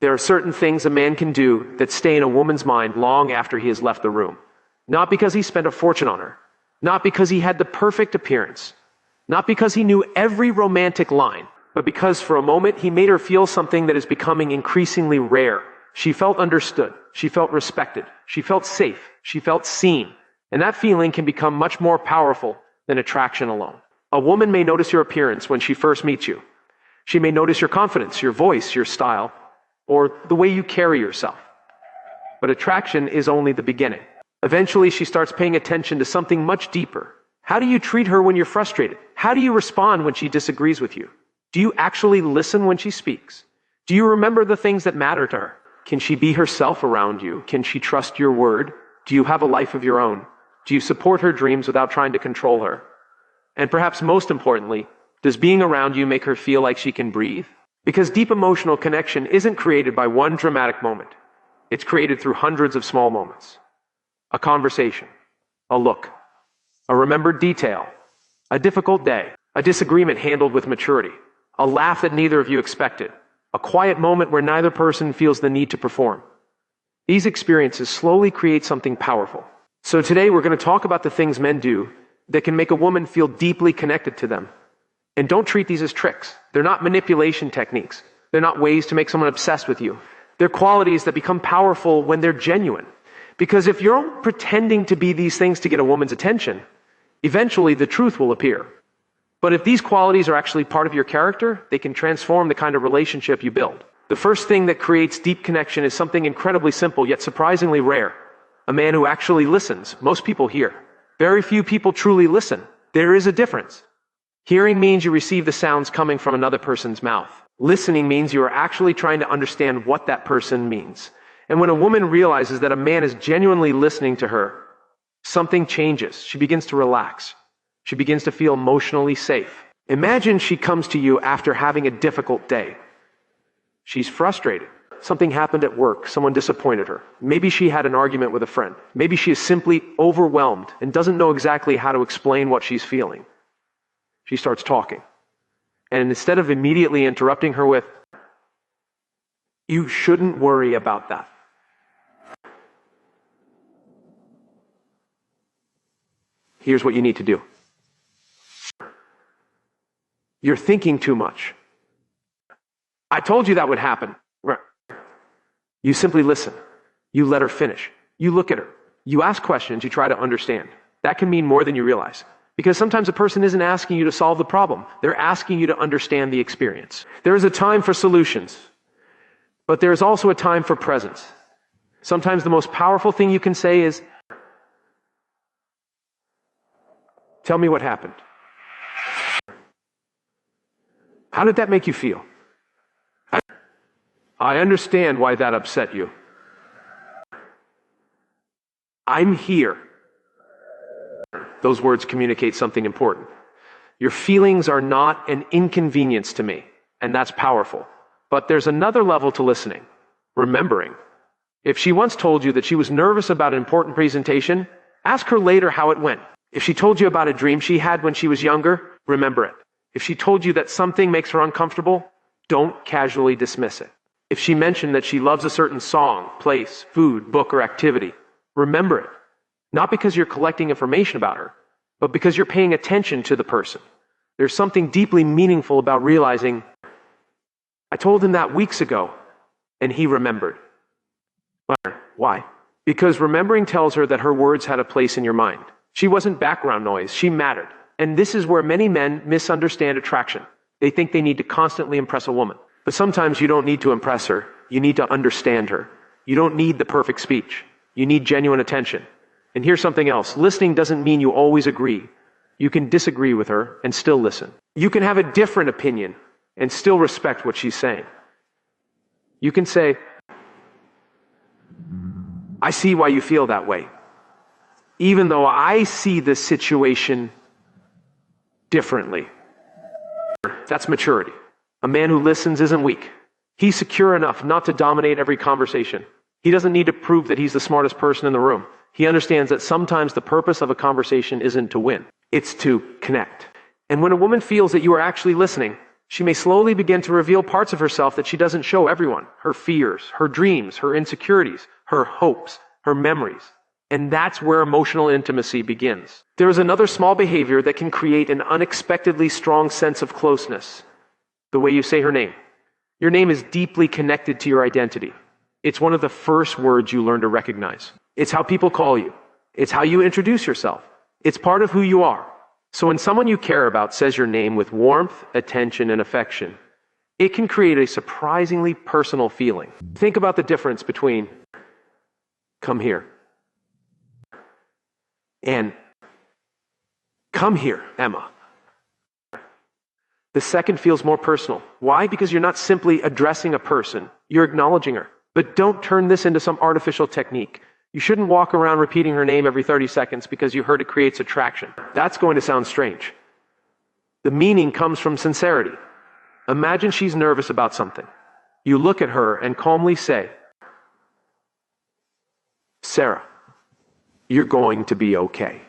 There are certain things a man can do that stay in a woman's mind long after he has left the room. Not because he spent a fortune on her, not because he had the perfect appearance, not because he knew every romantic line, but because for a moment he made her feel something that is becoming increasingly rare. She felt understood, she felt respected, she felt safe, she felt seen. And that feeling can become much more powerful than attraction alone. A woman may notice your appearance when she first meets you. She may notice your confidence, your voice, your style, or the way you carry yourself. But attraction is only the beginning. Eventually, she starts paying attention to something much deeper. How do you treat her when you're frustrated? How do you respond when she disagrees with you? Do you actually listen when she speaks? Do you remember the things that matter to her? Can she be herself around you? Can she trust your word? Do you have a life of your own? Do you support her dreams without trying to control her? And perhaps most importantly, does being around you make her feel like she can breathe? Because deep emotional connection isn't created by one dramatic moment. It's created through hundreds of small moments. A conversation, a look, a remembered detail, a difficult day, a disagreement handled with maturity, a laugh that neither of you expected, a quiet moment where neither person feels the need to perform. These experiences slowly create something powerful. So today we're going to talk about the things men do that can make a woman feel deeply connected to them. And don't treat these as tricks. They're not manipulation techniques. They're not ways to make someone obsessed with you. They're qualities that become powerful when they're genuine. Because if you're pretending to be these things to get a woman's attention, eventually the truth will appear. But if these qualities are actually part of your character, they can transform the kind of relationship you build. The first thing that creates deep connection is something incredibly simple, yet surprisingly rare. A man who actually listens. Most people hear. Very few people truly listen. There is a difference. Hearing means you receive the sounds coming from another person's mouth. Listening means you are actually trying to understand what that person means. And when a woman realizes that a man is genuinely listening to her, something changes. She begins to relax. She begins to feel emotionally safe. Imagine she comes to you after having a difficult day. She's frustrated. Something happened at work. Someone disappointed her. Maybe she had an argument with a friend. Maybe she is simply overwhelmed and doesn't know exactly how to explain what she's feeling. She starts talking. And instead of immediately interrupting her with, "You shouldn't worry about that," here's what you need to do. "You're thinking too much. I told you that would happen." You simply listen. You let her finish. You look at her. You ask questions. You try to understand. That can mean more than you realize. Because sometimes a person isn't asking you to solve the problem. They're asking you to understand the experience. There is a time for solutions, but there is also a time for presence. Sometimes the most powerful thing you can say is, "Tell me what happened. How did that make you feel? I understand why that upset you. I'm here." Those words communicate something important. Your feelings are not an inconvenience to me, and that's powerful. But there's another level to listening, remembering. If she once told you that she was nervous about an important presentation, ask her later how it went. If she told you about a dream she had when she was younger, remember it. If she told you that something makes her uncomfortable, don't casually dismiss it. If she mentioned that she loves a certain song, place, food, book, or activity, remember it. Not because you're collecting information about her, but because you're paying attention to the person. There's something deeply meaningful about realizing, "I told him that weeks ago, and he remembered." Why? Because remembering tells her that her words had a place in your mind. She wasn't background noise, she mattered. And this is where many men misunderstand attraction. They think they need to constantly impress a woman. But sometimes you don't need to impress her, you need to understand her. You don't need the perfect speech. You need genuine attention. And here's something else. Listening doesn't mean you always agree. You can disagree with her and still listen. You can have a different opinion and still respect what she's saying. You can say, "I see why you feel that way, even though I see this situation differently." That's maturity. A man who listens isn't weak. He's secure enough not to dominate every conversation. He doesn't need to prove that he's the smartest person in the room. He understands that sometimes the purpose of a conversation isn't to win, it's to connect. And when a woman feels that you are actually listening, She may slowly begin to reveal parts of herself that she doesn't show everyone. Her fears, her dreams, her insecurities, her hopes, her memories. And that's where emotional intimacy begins. There is another small behavior that can create an unexpectedly strong sense of closeness. The way you say her name. Your name is deeply connected to your identity. It's one of the first words you learn to recognize. It's how people call you. It's how you introduce yourself. It's part of who you are. So when someone you care about says your name with warmth, attention, and affection, it can create a surprisingly personal feeling. Think about the difference between "come here" and "come here, Emma." The second feels more personal. Why? Because you're not simply addressing a person, you're acknowledging her. But don't turn this into some artificial technique. You shouldn't walk around repeating her name every 30 seconds because you heard it creates attraction. That's going to sound strange. The meaning comes from sincerity. Imagine she's nervous about something. You look at her and calmly say, "Sarah, you're going to be okay."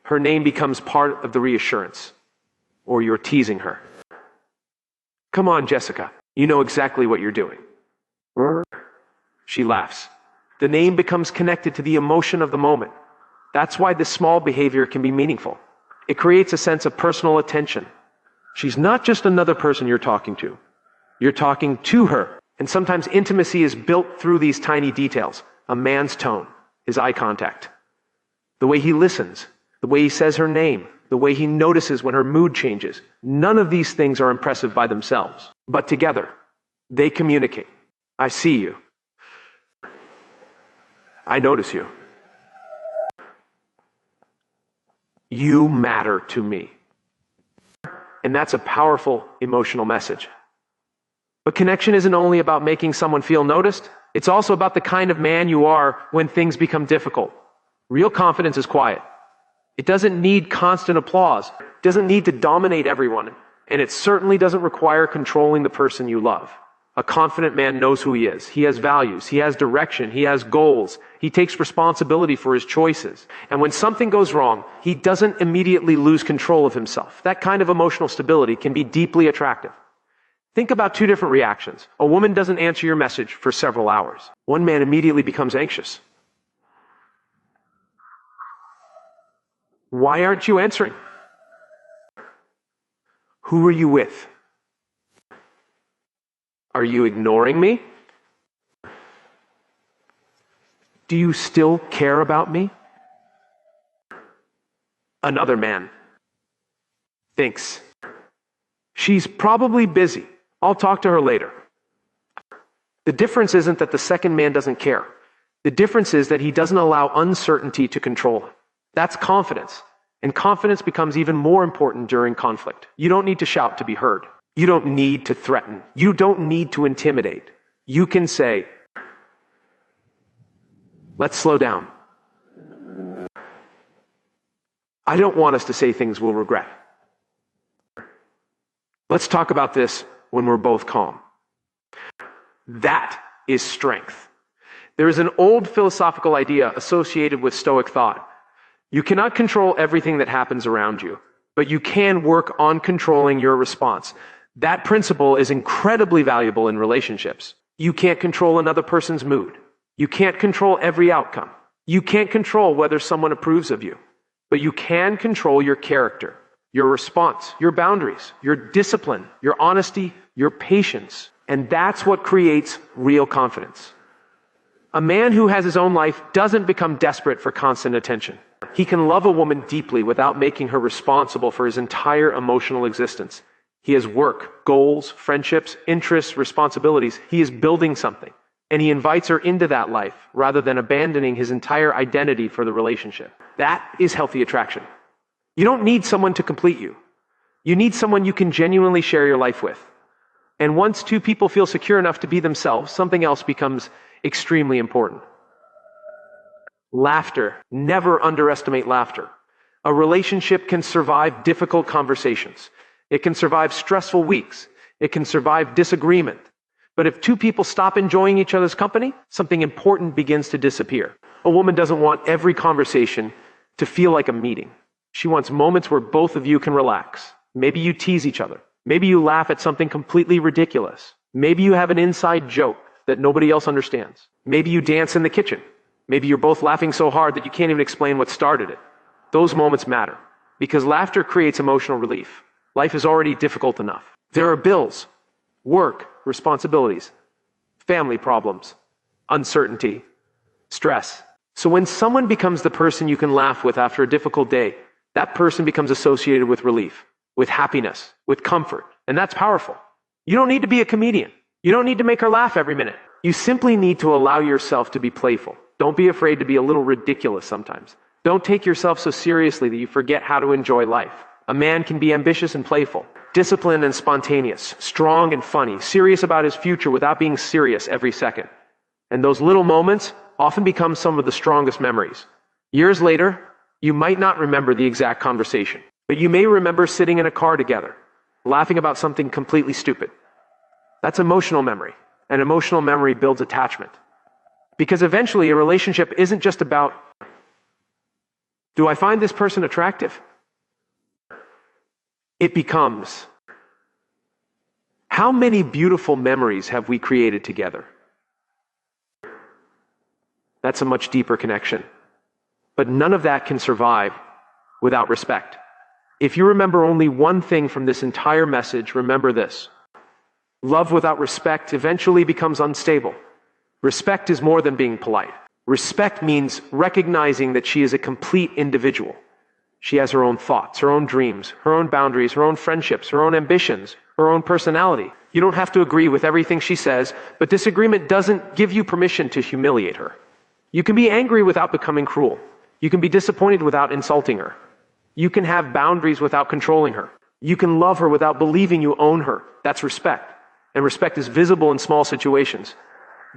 Her name becomes part of the reassurance. Or you're teasing her. "Come on, Jessica, you know exactly what you're doing." She laughs. The name becomes connected to the emotion of the moment. That's why this small behavior can be meaningful. It creates a sense of personal attention. She's not just another person you're talking to. You're talking to her. And sometimes intimacy is built through these tiny details. A man's tone, his eye contact, the way he listens, the way he says her name, the way he notices when her mood changes. None of these things are impressive by themselves. But together, they communicate. I see you. I notice you. You matter to me. And that's a powerful emotional message. But connection isn't only about making someone feel noticed. It's also about the kind of man you are when things become difficult. Real confidence is quiet. It doesn't need constant applause. It doesn't need to dominate everyone. And it certainly doesn't require controlling the person you love. A confident man knows who he is. He has values. He has direction. He has goals. He takes responsibility for his choices. And when something goes wrong, he doesn't immediately lose control of himself. That kind of emotional stability can be deeply attractive. Think about two different reactions. A woman doesn't answer your message for several hours. One man immediately becomes anxious. Why aren't you answering? Who are you with? Are you ignoring me? Do you still care about me? Another man thinks, she's probably busy. I'll talk to her later. The difference isn't that the second man doesn't care. The difference is that he doesn't allow uncertainty to control him. That's confidence. And confidence becomes even more important during conflict. You don't need to shout to be heard. You don't need to threaten. You don't need to intimidate. You can say, let's slow down. I don't want us to say things we'll regret. Let's talk about this when we're both calm. That is strength. There is an old philosophical idea associated with Stoic thought. You cannot control everything that happens around you, but you can work on controlling your response. That principle is incredibly valuable in relationships. You can't control another person's mood. You can't control every outcome. You can't control whether someone approves of you, but you can control your character, your response, your boundaries, your discipline, your honesty, your patience. And that's what creates real confidence. A man who has his own life doesn't become desperate for constant attention. He can love a woman deeply without making her responsible for his entire emotional existence. He has work, goals, friendships, interests, responsibilities. He is building something, and he invites her into that life rather than abandoning his entire identity for the relationship. That is healthy attraction. You don't need someone to complete you. You need someone you can genuinely share your life with. And once two people feel secure enough to be themselves, something else becomes extremely important. Laughter. Never underestimate laughter. A relationship can survive difficult conversations. It can survive stressful weeks. It can survive disagreement. But if two people stop enjoying each other's company, something important begins to disappear. A woman doesn't want every conversation to feel like a meeting. She wants moments where both of you can relax. Maybe you tease each other. Maybe you laugh at something completely ridiculous. Maybe you have an inside joke that nobody else understands. Maybe you dance in the kitchen. Maybe you're both laughing so hard that you can't even explain what started it. Those moments matter because laughter creates emotional relief. Life is already difficult enough. There are bills, work, responsibilities, family problems, uncertainty, stress. So when someone becomes the person you can laugh with after a difficult day, that person becomes associated with relief, with happiness, with comfort. And that's powerful. You don't need to be a comedian. You don't need to make her laugh every minute. You simply need to allow yourself to be playful. Don't be afraid to be a little ridiculous sometimes. Don't take yourself so seriously that you forget how to enjoy life. A man can be ambitious and playful, disciplined and spontaneous, strong and funny, serious about his future without being serious every second. And those little moments often become some of the strongest memories. Years later, you might not remember the exact conversation, but you may remember sitting in a car together, laughing about something completely stupid. That's emotional memory, and emotional memory builds attachment. Because eventually a relationship isn't just about, do I find this person attractive? It becomes, how many beautiful memories have we created together? That's a much deeper connection. But none of that can survive without respect. If you remember only one thing from this entire message, remember this. Love without respect eventually becomes unstable. Respect is more than being polite. Respect means recognizing that she is a complete individual. She has her own thoughts, her own dreams, her own boundaries, her own friendships, her own ambitions, her own personality. You don't have to agree with everything she says, but disagreement doesn't give you permission to humiliate her. You can be angry without becoming cruel. You can be disappointed without insulting her. You can have boundaries without controlling her. You can love her without believing you own her. That's respect. And respect is visible in small situations.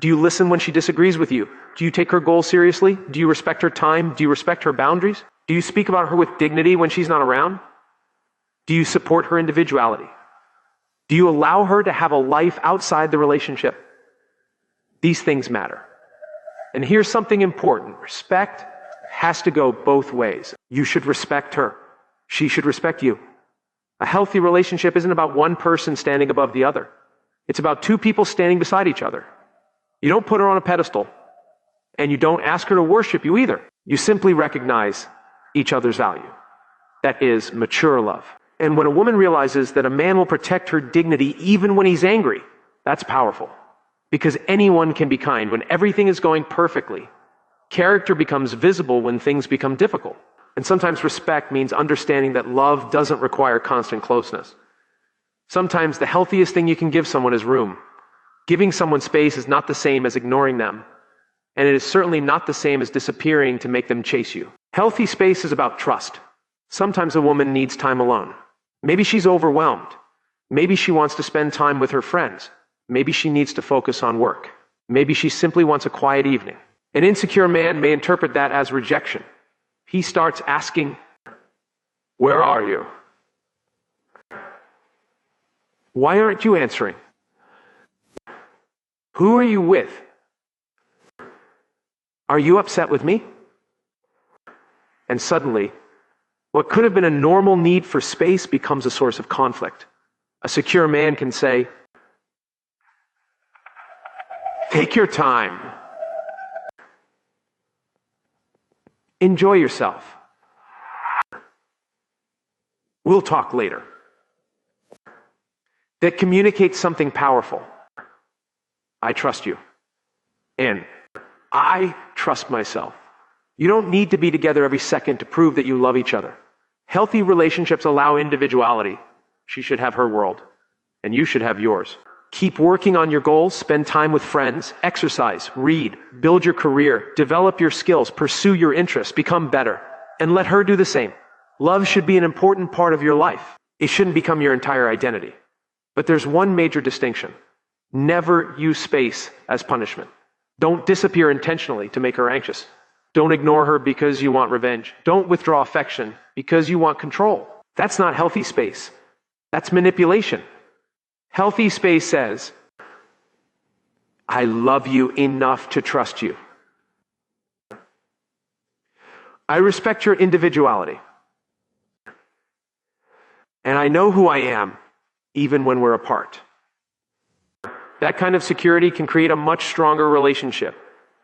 Do you listen when she disagrees with you? Do you take her goals seriously? Do you respect her time? Do you respect her boundaries? Do you speak about her with dignity when she's not around? Do you support her individuality? Do you allow her to have a life outside the relationship? These things matter. And here's something important. Respect has to go both ways. You should respect her. She should respect you. A healthy relationship isn't about one person standing above the other. It's about two people standing beside each other. You don't put her on a pedestal, and you don't ask her to worship you either. You simply recognize each other's value. That is mature love. And when a woman realizes that a man will protect her dignity even when he's angry, that's powerful. Because anyone can be kind when everything is going perfectly. Character becomes visible when things become difficult. And sometimes respect means understanding that love doesn't require constant closeness. Sometimes the healthiest thing you can give someone is room. Giving someone space is not the same as ignoring them. And it is certainly not the same as disappearing to make them chase you. Healthy space is about trust. Sometimes a woman needs time alone. Maybe she's overwhelmed. Maybe she wants to spend time with her friends. Maybe she needs to focus on work. Maybe she simply wants a quiet evening. An insecure man may interpret that as rejection. He starts asking, "Where are you? Why aren't you answering? Who are you with? Are you upset with me?" And suddenly, what could have been a normal need for space becomes a source of conflict. A secure man can say, "Take your time. Enjoy yourself. We'll talk later." That communicates something powerful. I trust you. And I trust myself. You don't need to be together every second to prove that you love each other. Healthy relationships allow individuality. She should have her world, and you should have yours. Keep working on your goals, spend time with friends, exercise, read, build your career, develop your skills, pursue your interests, become better, and let her do the same. Love should be an important part of your life. It shouldn't become your entire identity. But there's one major distinction. Never use space as punishment. Don't disappear intentionally to make her anxious. Don't ignore her because you want revenge. Don't withdraw affection because you want control. That's not healthy space. That's manipulation. Healthy space says, "I love you enough to trust you. I respect your individuality. And I know who I am, even when we're apart. That kind of security can create a much stronger relationship.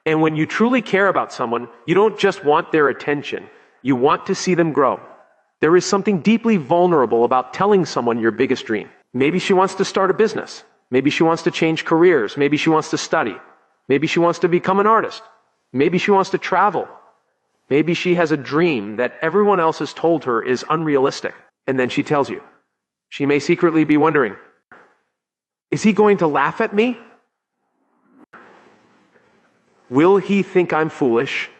And when you truly care about someone, you don't just want their attention, you want to see them grow. There is something deeply vulnerable about telling someone your biggest dream. Maybe she wants to start a business. Maybe she wants to change careers. Maybe she wants to study. Maybe she wants to become an artist. Maybe she wants to travel. Maybe she has a dream that everyone else has told her is unrealistic. And then she tells you. She may secretly be wondering, is he going to laugh at me? Will he think I'm foolish?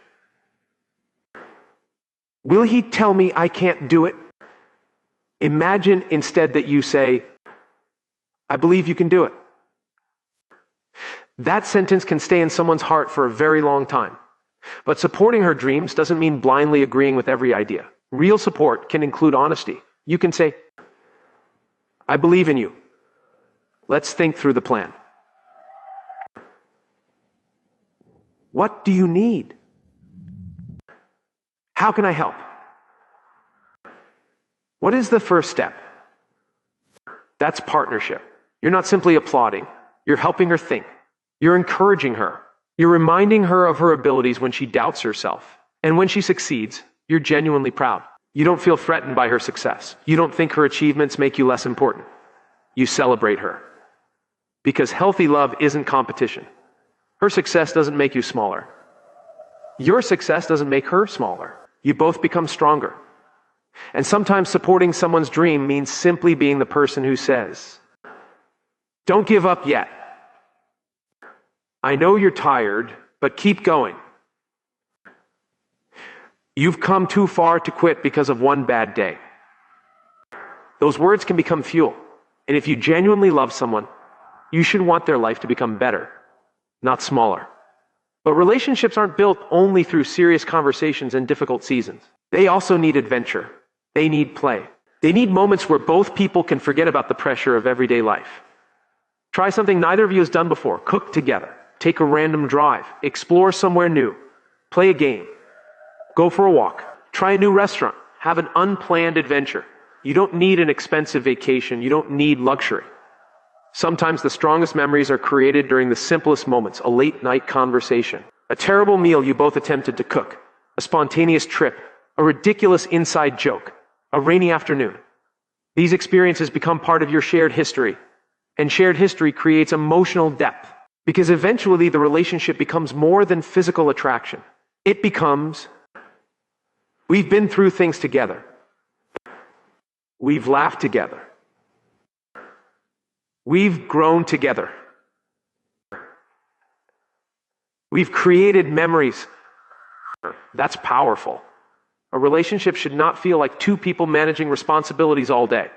Will he tell me I can't do it? Imagine instead that you say, I believe you can do it. That sentence can stay in someone's heart for a very long time. But supporting her dreams doesn't mean blindly agreeing with every idea. Real support can include honesty. You can say, I believe in you. Let's think through the plan. What do you need? How can I help? What is the first step? That's partnership. You're not simply applauding. You're helping her think. You're encouraging her. You're reminding her of her abilities when she doubts herself. And when she succeeds, you're genuinely proud. You don't feel threatened by her success. You don't think her achievements make you less important. You celebrate her. Because healthy love isn't competition. Her success doesn't make you smaller. Your success doesn't make her smaller. You both become stronger. And sometimes supporting someone's dream means simply being the person who says, don't give up yet. I know you're tired, but keep going. You've come too far to quit because of one bad day. Those words can become fuel. And if you genuinely love someone, you should want their life to become better, not smaller. But relationships aren't built only through serious conversations and difficult seasons. They also need adventure. They need play. They need moments where both people can forget about the pressure of everyday life. Try something neither of you has done before. Cook together. Take a random drive. Explore somewhere new. Play a game. Go for a walk. Try a new restaurant. Have an unplanned adventure. You don't need an expensive vacation. You don't need luxury. Sometimes the strongest memories are created during the simplest moments, a late night conversation, a terrible meal you both attempted to cook, a spontaneous trip, a ridiculous inside joke, a rainy afternoon. These experiences become part of your shared history, and shared history creates emotional depth, because eventually the relationship becomes more than physical attraction. It becomes, we've been through things together. We've laughed together. We've grown together. We've created memories. That's powerful. A relationship should not feel like two people managing responsibilities all day.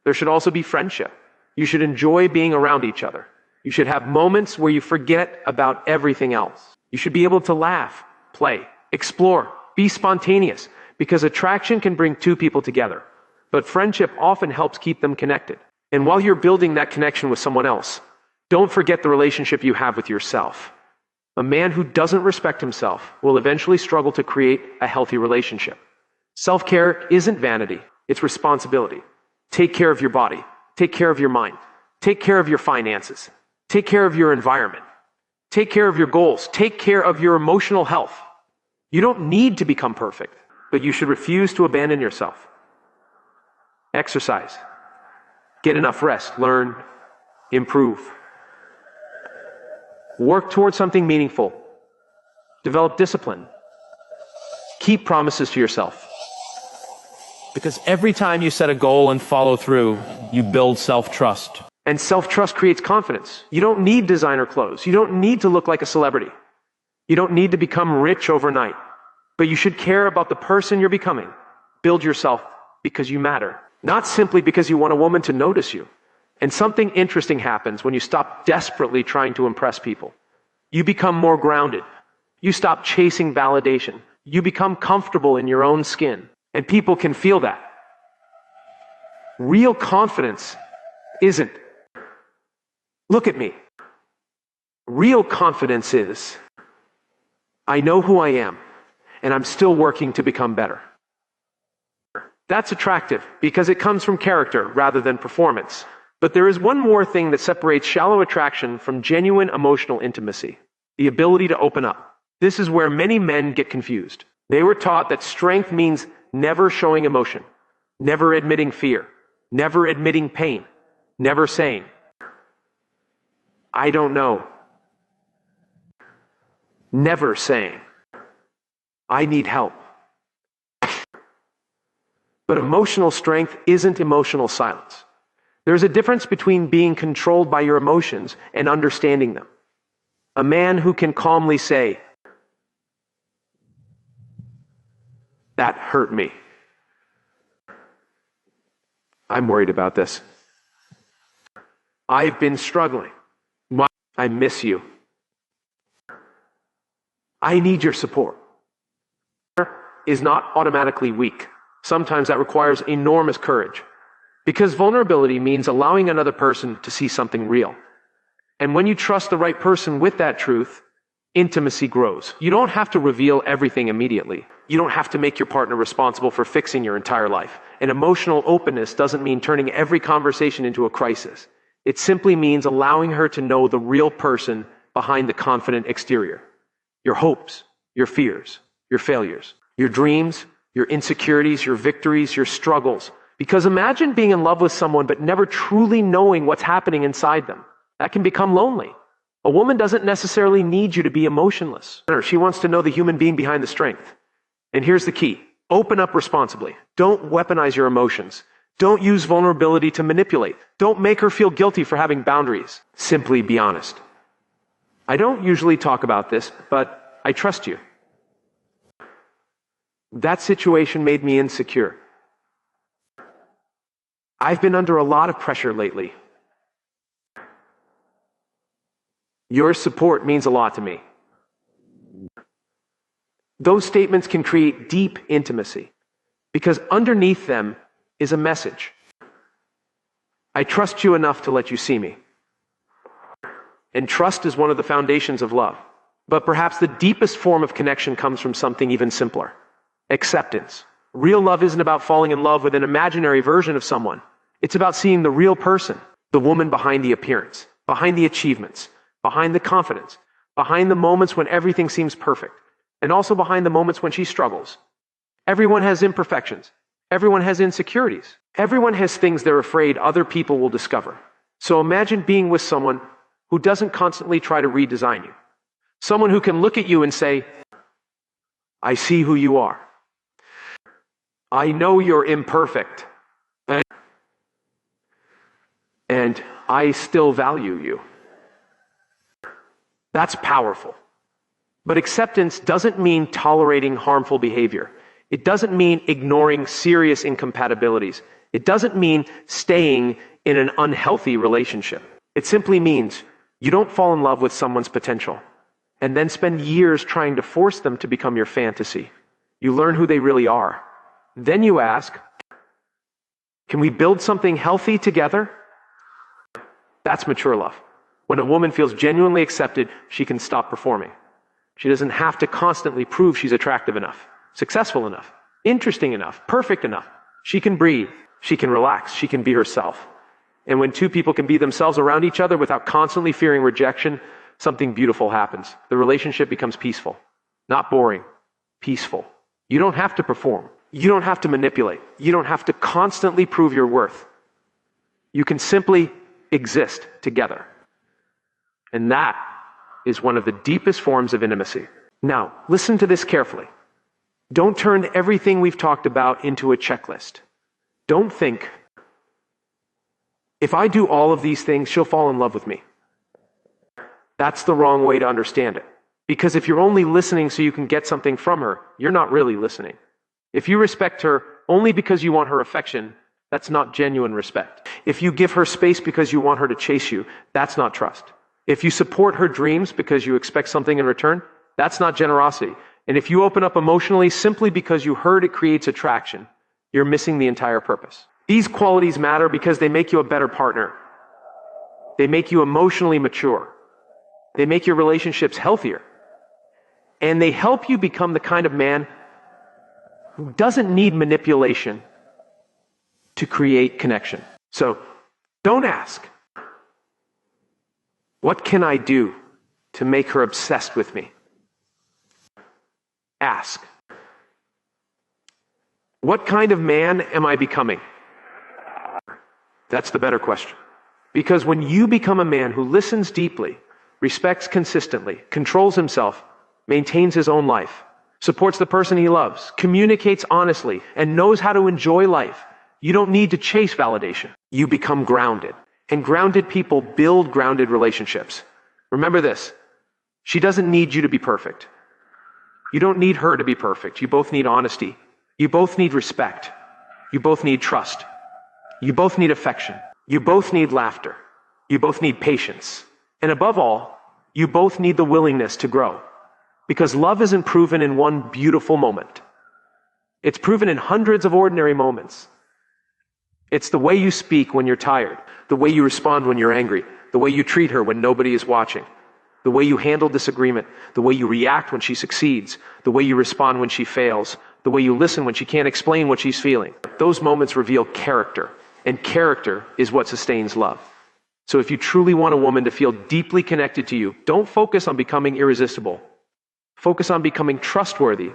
There should also be friendship. You should enjoy being around each other. You should have moments where you forget about everything else. You should be able to laugh, play, explore, be spontaneous, because attraction can bring two people together. But friendship often helps keep them connected. And while you're building that connection with someone else, don't forget the relationship you have with yourself. A man who doesn't respect himself will eventually struggle to create a healthy relationship. Self-care isn't vanity, it's responsibility. Take care of your body. Take care of your mind. Take care of your finances. Take care of your environment. Take care of your goals. Take care of your emotional health. You don't need to become perfect, but you should refuse to abandon yourself. Exercise. Get enough rest. Learn. Improve. Work towards something meaningful. Develop discipline. Keep promises to yourself. Because every time you set a goal and follow through, you build self-trust. And self-trust creates confidence. You don't need designer clothes. You don't need to look like a celebrity. You don't need to become rich overnight. But you should care about the person you're becoming. Build yourself because you matter. Not simply because you want a woman to notice you. And something interesting happens when you stop desperately trying to impress people. You become more grounded. You stop chasing validation. You become comfortable in your own skin. And people can feel that. Real confidence isn't, look at me. Real confidence is, I know who I am, and I'm still working to become better. That's attractive because it comes from character rather than performance. But there is one more thing that separates shallow attraction from genuine emotional intimacy: the ability to open up. This is where many men get confused. They were taught that strength means never showing emotion, never admitting fear, never admitting pain, never saying, "I don't know." Never saying, "I need help." But emotional strength isn't emotional silence. There's a difference between being controlled by your emotions and understanding them. A man who can calmly say, "That hurt me. I'm worried about this. I've been struggling. I miss you. I need your support," is not automatically weak. Sometimes that requires enormous courage, because vulnerability means allowing another person to see something real. And when you trust the right person with that truth, intimacy grows. You don't have to reveal everything immediately. You don't have to make your partner responsible for fixing your entire life. And emotional openness doesn't mean turning every conversation into a crisis. It simply means allowing her to know the real person behind the confident exterior. Your hopes, your fears, your failures, your dreams, your insecurities, your victories, your struggles. Because imagine being in love with someone but never truly knowing what's happening inside them. That can become lonely. A woman doesn't necessarily need you to be emotionless. She wants to know the human being behind the strength. And here's the key: open up responsibly. Don't weaponize your emotions. Don't use vulnerability to manipulate. Don't make her feel guilty for having boundaries. Simply be honest. "I don't usually talk about this, but I trust you. That situation made me insecure. I've been under a lot of pressure lately. Your support means a lot to me." Those statements can create deep intimacy, because underneath them is a message. "I trust you enough to let you see me." And trust is one of the foundations of love. But perhaps the deepest form of connection comes from something even simpler: acceptance. Real love isn't about falling in love with an imaginary version of someone. It's about seeing the real person, the woman behind the appearance, behind the achievements, behind the confidence, behind the moments when everything seems perfect, and also behind the moments when she struggles. Everyone has imperfections. Everyone has insecurities. Everyone has things they're afraid other people will discover. So imagine being with someone who doesn't constantly try to redesign you. Someone who can look at you and say, "I see who you are. I know you're imperfect. And I still value you." That's powerful. But acceptance doesn't mean tolerating harmful behavior. It doesn't mean ignoring serious incompatibilities. It doesn't mean staying in an unhealthy relationship. It simply means you don't fall in love with someone's potential and then spend years trying to force them to become your fantasy. You learn who they really are. Then you ask, "Can we build something healthy together?" That's mature love. When a woman feels genuinely accepted, she can stop performing. She doesn't have to constantly prove she's attractive enough, successful enough, interesting enough, perfect enough. She can breathe. She can relax. She can be herself. And when two people can be themselves around each other without constantly fearing rejection, something beautiful happens. The relationship becomes peaceful, not boring, peaceful. You don't have to perform. You don't have to manipulate. You don't have to constantly prove your worth. You can simply exist together. And that is one of the deepest forms of intimacy. Now, listen to this carefully. Don't turn everything we've talked about into a checklist. Don't think, "If I do all of these things, she'll fall in love with me." That's the wrong way to understand it. Because if you're only listening so you can get something from her, you're not really listening. If you respect her only because you want her affection, that's not genuine respect. If you give her space because you want her to chase you, that's not trust. If you support her dreams because you expect something in return, that's not generosity. And if you open up emotionally simply because you heard it creates attraction, you're missing the entire purpose. These qualities matter because they make you a better partner. They make you emotionally mature. They make your relationships healthier. And they help you become the kind of man who doesn't need manipulation to create connection. So don't ask, what can I do to make her obsessed with me? Ask, what kind of man am I becoming? That's the better question. Because when you become a man who listens deeply, respects consistently, controls himself, maintains his own life, supports the person he loves, communicates honestly, and knows how to enjoy life, you don't need to chase validation. You become grounded. And grounded people build grounded relationships. Remember this, she doesn't need you to be perfect. You don't need her to be perfect. You both need honesty. You both need respect. You both need trust. You both need affection. You both need laughter. You both need patience. And above all, you both need the willingness to grow. Because love isn't proven in one beautiful moment. It's proven in hundreds of ordinary moments. It's the way you speak when you're tired, the way you respond when you're angry, the way you treat her when nobody is watching, the way you handle disagreement, the way you react when she succeeds, the way you respond when she fails, the way you listen when she can't explain what she's feeling. Those moments reveal character, and character is what sustains love. So if you truly want a woman to feel deeply connected to you, don't focus on becoming irresistible. Focus on becoming trustworthy.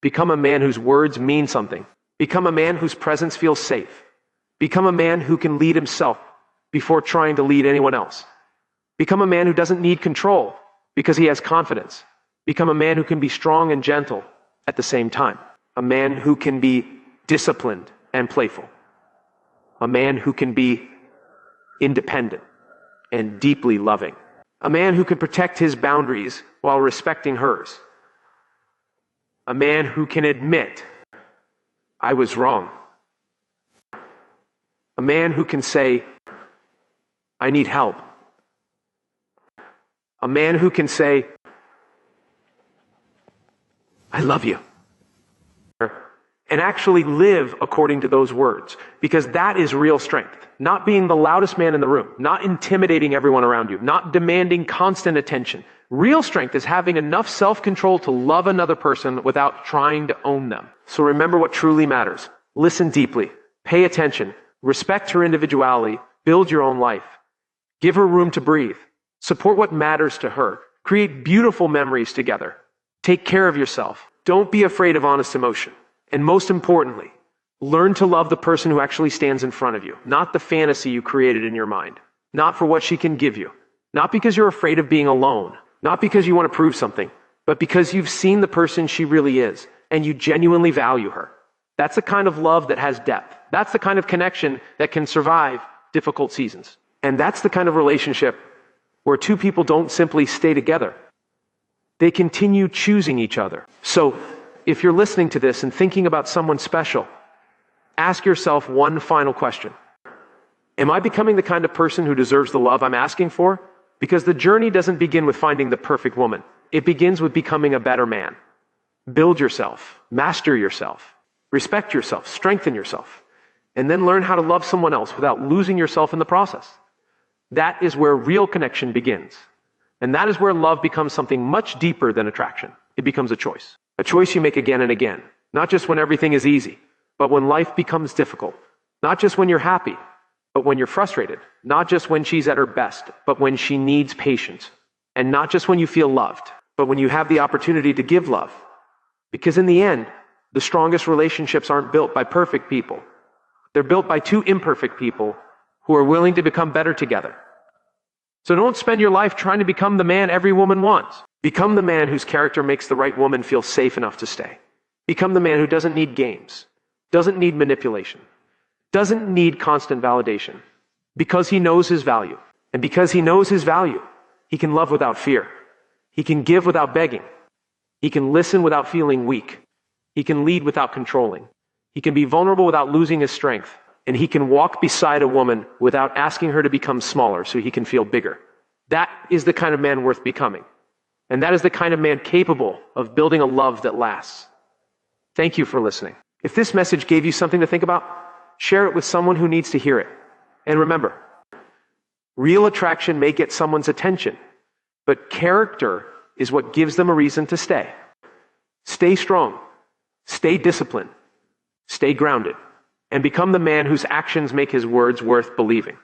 Become a man whose words mean something. Become a man whose presence feels safe. Become a man who can lead himself before trying to lead anyone else. Become a man who doesn't need control because he has confidence. Become a man who can be strong and gentle at the same time. A man who can be disciplined and playful. A man who can be independent and deeply loving. A man who can protect his boundaries while respecting hers. A man who can admit, I was wrong. A man who can say, I need help. A man who can say, I love you. And actually live according to those words. Because that is real strength. Not being the loudest man in the room. Not intimidating everyone around you. Not demanding constant attention. Real strength is having enough self-control to love another person without trying to own them. So remember what truly matters. Listen deeply. Pay attention. Respect her individuality. Build your own life. Give her room to breathe. Support what matters to her. Create beautiful memories together. Take care of yourself. Don't be afraid of honest emotion. And most importantly, learn to love the person who actually stands in front of you, not the fantasy you created in your mind, not for what she can give you, not because you're afraid of being alone, not because you want to prove something, but because you've seen the person she really is and you genuinely value her. That's the kind of love that has depth. That's the kind of connection that can survive difficult seasons. And that's the kind of relationship where two people don't simply stay together. They continue choosing each other. So, if you're listening to this and thinking about someone special, ask yourself one final question. Am I becoming the kind of person who deserves the love I'm asking for? Because the journey doesn't begin with finding the perfect woman. It begins with becoming a better man. Build yourself, master yourself, respect yourself, strengthen yourself, and then learn how to love someone else without losing yourself in the process. That is where real connection begins. And that is where love becomes something much deeper than attraction. It becomes a choice. A choice you make again and again. Not just when everything is easy, but when life becomes difficult. Not just when you're happy, but when you're frustrated. Not just when she's at her best, but when she needs patience. And not just when you feel loved, but when you have the opportunity to give love. Because in the end, the strongest relationships aren't built by perfect people. They're built by two imperfect people who are willing to become better together. So don't spend your life trying to become the man every woman wants. Become the man whose character makes the right woman feel safe enough to stay. Become the man who doesn't need games, doesn't need manipulation, doesn't need constant validation, because he knows his value. And because he knows his value, he can love without fear. He can give without begging. He can listen without feeling weak. He can lead without controlling. He can be vulnerable without losing his strength. And he can walk beside a woman without asking her to become smaller so he can feel bigger. That is the kind of man worth becoming. And that is the kind of man capable of building a love that lasts. Thank you for listening. If this message gave you something to think about, share it with someone who needs to hear it. And remember, real attraction may get someone's attention, but character is what gives them a reason to stay. Stay strong. Stay disciplined. Stay grounded. and become the man whose actions make his words worth believing.